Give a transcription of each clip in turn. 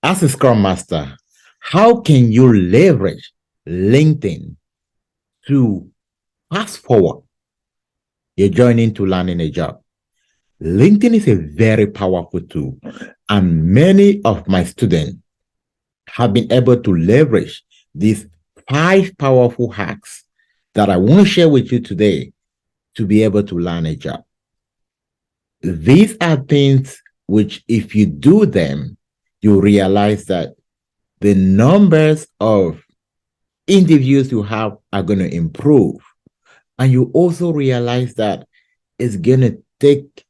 As a Scrum Master, how can you leverage LinkedIn to fast forward your journey to landing a job? LinkedIn is a very powerful tool, and many of my students have been able to leverage these 5 powerful hacks that I want to share with you today to be able to land a job. These are things which, if you do them, you realize that the numbers of interviews you have are going to improve. And you also realize that it's going to take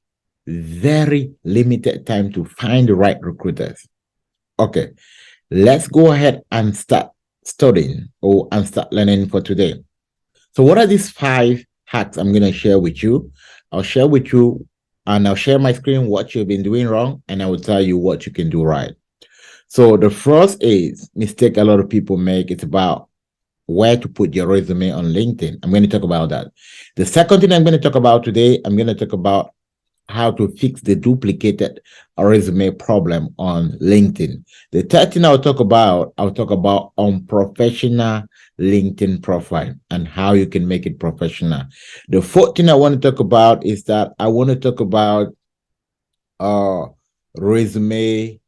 very limited time to find the right recruiters. Okay, let's go ahead and start studying and start learning for today. So what are these 5 hacks I'm going to share with you? I'll share with you, and I'll share my screen what you've been doing wrong, and I will tell you what you can do right. So the first is mistake a lot of people make. It's about where to put your resume on LinkedIn. I'm going to talk about that. The second thing I'm going to talk about today, I'm going to talk about how to fix the duplicated resume problem on LinkedIn. The third thing I'll talk about unprofessional LinkedIn profile and how you can make it professional. The fourth thing I want to talk about is that I want to talk about resume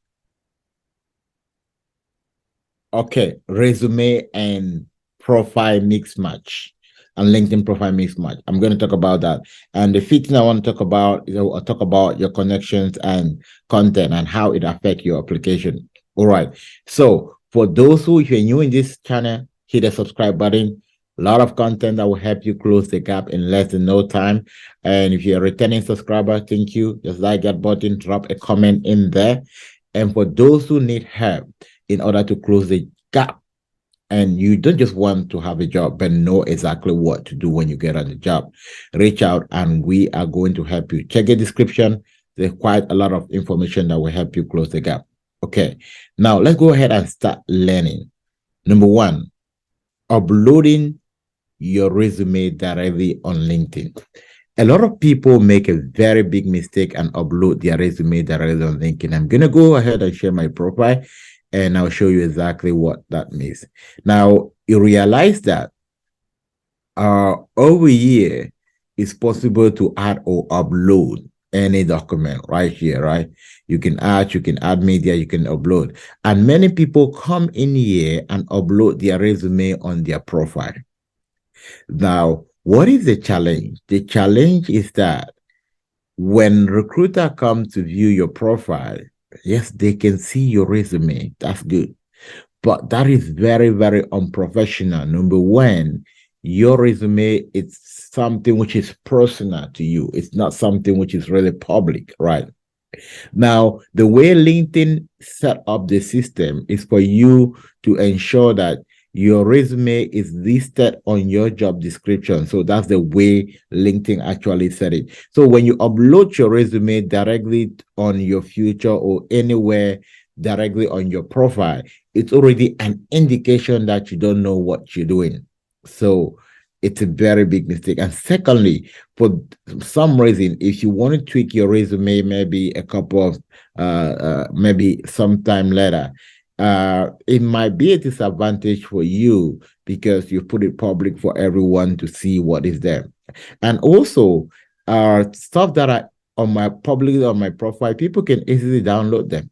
and profile mix match and LinkedIn profile mix match. I'm going to talk about that. And the fifth thing I want to talk about is I'll talk about your connections and content and how it affects your application. All right. So for those who, if you're new in this channel, hit the subscribe button. A lot of content that will help you close the gap in less than no time. And if you're a returning subscriber, thank you. Just like that button, drop a comment in there. And for those who need help in order to close the gap, and you don't just want to have a job, but know exactly what to do when you get on the job, reach out and we are going to help you. Check the description. There's quite a lot of information that will help you close the gap. Okay, now let's go ahead and start learning. Number 1, uploading your resume directly on LinkedIn. A lot of people make a very big mistake and upload their resume directly on LinkedIn. I'm going to go ahead and share my profile, and I'll show you exactly what that means. Now, you realize that over here, it's possible to add or upload any document right here, right? You can add media, you can upload. And many people come in here and upload their resume on their profile. Now, what is the challenge? The challenge is that when recruiter comes to view your profile, yes, they can see your resume. That's good. But that is very, very unprofessional. Number 1, your resume is something which is personal to you. It's not something which is really public, right? Now, the way LinkedIn set up the system is for you to ensure that your resume is listed on your job description. So that's the way LinkedIn actually set it. So when you upload your resume directly on your future or anywhere directly on your profile, it's already an indication that you don't know what you're doing. So it's a very big mistake. And secondly, for some reason, if you want to tweak your resume, maybe a couple of, maybe sometime later, it might be a disadvantage for you because you put it public for everyone to see what is there. And also, stuff that are on my profile, people can easily download them.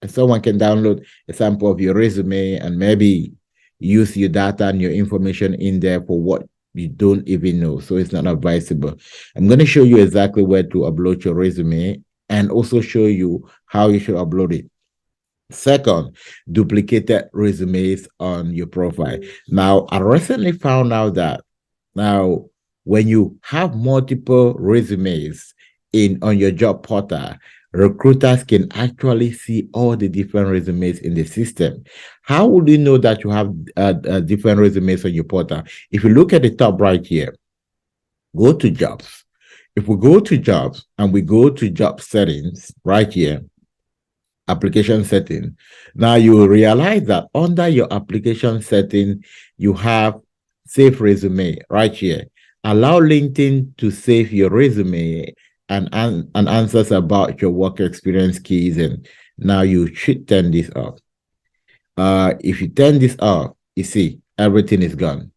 And someone can download a sample of your resume and maybe use your data and your information in there for what you don't even know. So it's not advisable. I'm going to show you exactly where to upload your resume and also show you how you should upload it. Second, duplicated resumes on your profile. Now, I recently found out that now when you have multiple resumes on your job portal, recruiters can actually see all the different resumes in the system. How would you know that you have different resumes on your portal? If you look at the top right here, go to jobs. If we go to jobs and we go to job settings right here, application setting, now you will realize that under your application setting, you have save resume right here. Allow LinkedIn to save your resume and answers about your work experience keys, and now you should turn this off. If you turn this off, you see everything is gone.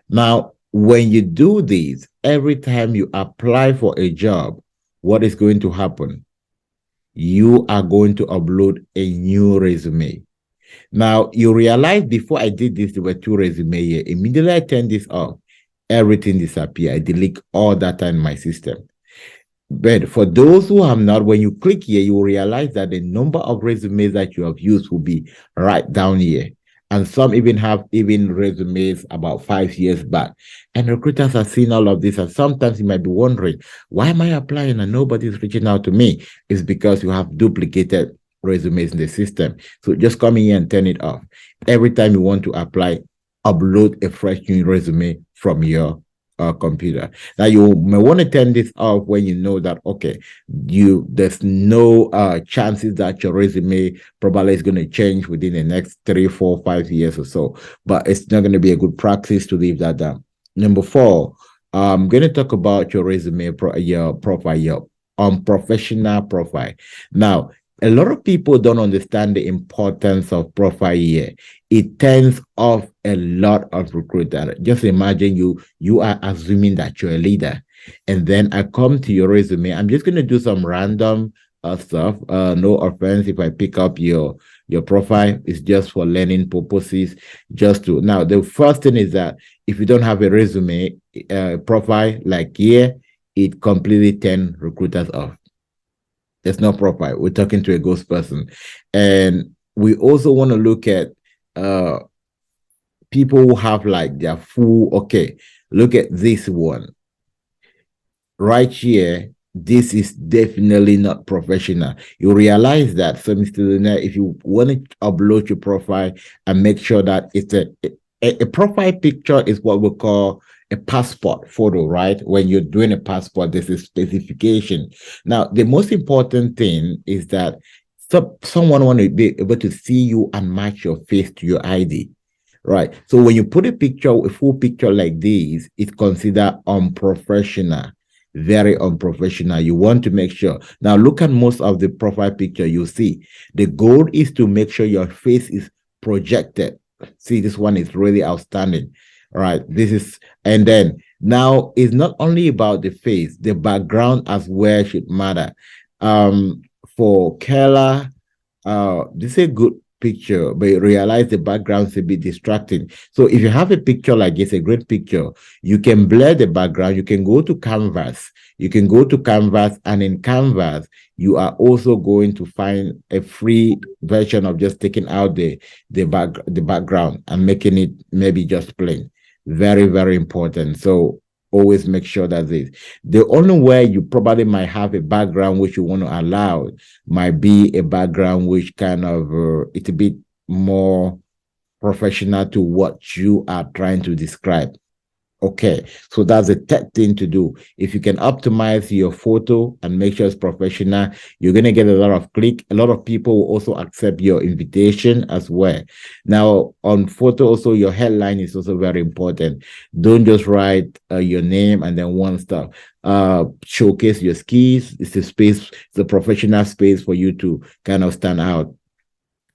Now, when you do this, every time you apply for a job, what is going to happen? You are going to upload a new resume. Now, you realize before I did this, there were two resumes here. Immediately I turned this off, everything disappeared. I delete all data in my system. But for those who have not, when you click here, you will realize that the number of resumes that you have used will be right down here. And some even have even resumes about 5 years back. And recruiters are seeing all of this. And sometimes you might be wondering, why am I applying and nobody's reaching out to me? It's because you have duplicated resumes in the system. So just come in here and turn it off. Every time you want to apply, upload a fresh new resume from your computer. Now you may want to turn this off when you know that okay, there's no chances that your resume probably is going to change within the next 3, 4, 5 years or so. But it's not going to be a good practice to leave that down. Number 4, I'm going to talk about your resume, your profile, your unprofessional profile. Now, a lot of people don't understand the importance of profile here. It turns off a lot of recruiters. Just imagine you are assuming that you're a leader, and then I come to your resume. I'm just going to do some random stuff. No offense if I pick up your profile. It's just for learning purposes. Just to now, the first thing is that if you don't have a resume profile like here, it completely turns recruiters off. It's not proper. We're talking to a ghost person. And we also want to look at people who have like their full, okay, look at this one. Right here, this is definitely not professional. You realize that. So, Mr. Luna, if you want to upload your profile and make sure that it's a profile picture is what we call a passport photo, right? When you're doing a passport, there's a specification. Now, the most important thing is that someone want to be able to see you and match your face to your ID, right? So when you put a full picture like this, it's considered unprofessional, very unprofessional. You want to make sure. Now, look at most of the profile picture you see. The goal is to make sure your face is projected. See, this one is really outstanding. Right. And then now it's not only about the face, the background as well should matter. For Keller, this is a good picture, but you realize the background's a bit distracting. So if you have a picture like this, a great picture, you can blur the background. You can go to Canvas. And in Canvas, you are also going to find a free version of just taking out the background and making it maybe just plain. Very, very important. So always make sure that the only way you probably might have a background which you want to allow might be a background which kind of it's a bit more professional to what you are trying to describe. Okay, so that's the third thing to do. If you can optimize your photo and make sure it's professional, you're going to get a lot of click. A lot of people will also accept your invitation as well. Now, on photo, also, your headline is also very important. Don't just write your name and then one stuff. Showcase your skills. It's a space, it's a professional space for you to kind of stand out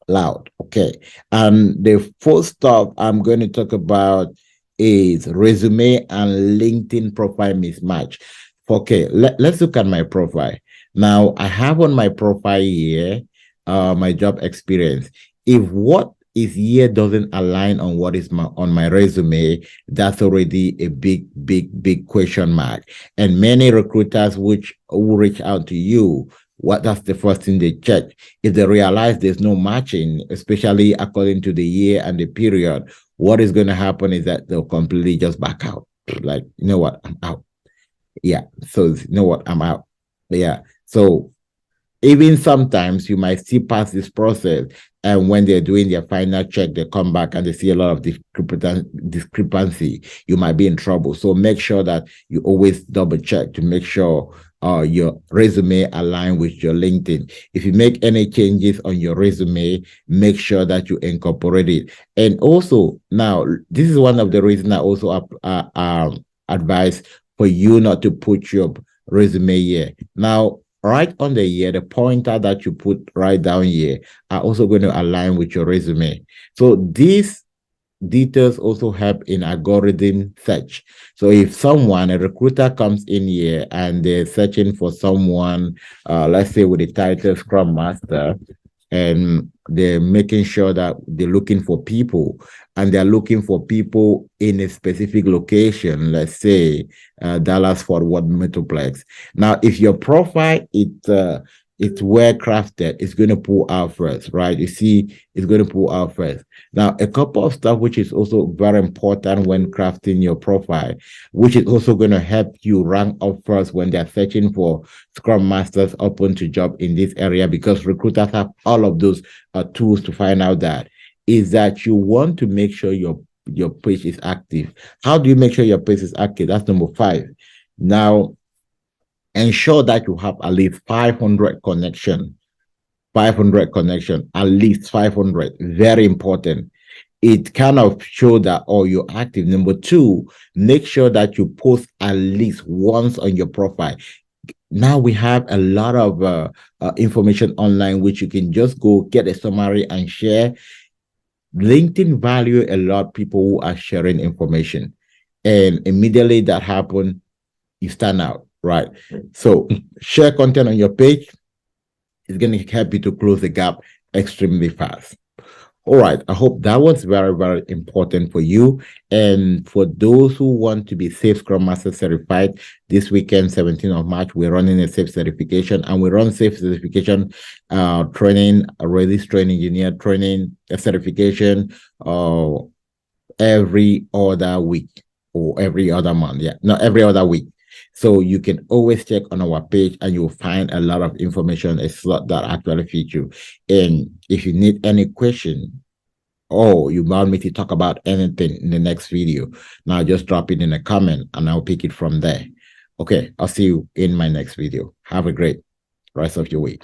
loud. Okay, and the fourth stuff I'm going to talk about is resume and LinkedIn profile mismatch. Okay, let's look at my profile. Now, I have on my profile here my job experience. If what is here doesn't align on what is on my resume, that's already a big question mark. And many recruiters who reach out to you, that's the first thing they check. If they realize there's no matching, especially according to the year and the period, what is going to happen is that they'll completely just back out. Like, you know what, I'm out. Yeah. So, you know what, I'm out. Yeah. So even sometimes you might see past this process, and when they're doing their final check, they come back and they see a lot of discrepancy. You might be in trouble. So make sure that you always double check to make sure your resume align with your LinkedIn. If you make any changes on your resume, make sure that you incorporate it. And also, now, this is one of the reasons I also advise for you not to put your resume here. Now, right on the year, the pointer that you put right down here are also going to align with your resume. So these details also help in algorithm search. So if someone, a recruiter comes in here and they're searching for someone, let's say with the title Scrum Master, and they're making sure that they're looking for people, and they're looking for people in a specific location, let's say Dallas Fort Worth Metroplex. Now, if your profile it's well crafted, it's going to pull out first, right? You see, it's going to pull out first. Now, a couple of stuff which is also very important when crafting your profile, which is also going to help you rank up first when they're searching for Scrum Masters open to job in this area, because recruiters have all of those tools to find out that, is that you want to make sure your page is active. How do you make sure your page is active? That's number 5. Now, ensure that you have at least 500 connection. 500 connection, at least 500. Very important. It kind of show that, oh, you're active. Number 2, make sure that you post at least once on your profile. Now we have a lot of information online which you can just go get a summary and share. LinkedIn value a lot people who are sharing information, and immediately that happen, you stand out, right? So share content on your page. It's going to help you to close the gap extremely fast. All right. I hope that was very, very important for you. And for those who want to be Safe Scrum Master certified, this weekend, 17th of March, we're running a Safe certification, and we run Safe certification training, a release train engineer training, a certification every other week or every other month. Yeah, not every other week. So you can always check on our page and you'll find a lot of information, a slot that actually fits you. And if you need any question, or you want me to talk about anything in the next video, now just drop it in a comment and I'll pick it from there. Okay, I'll see you in my next video. Have a great rest of your week.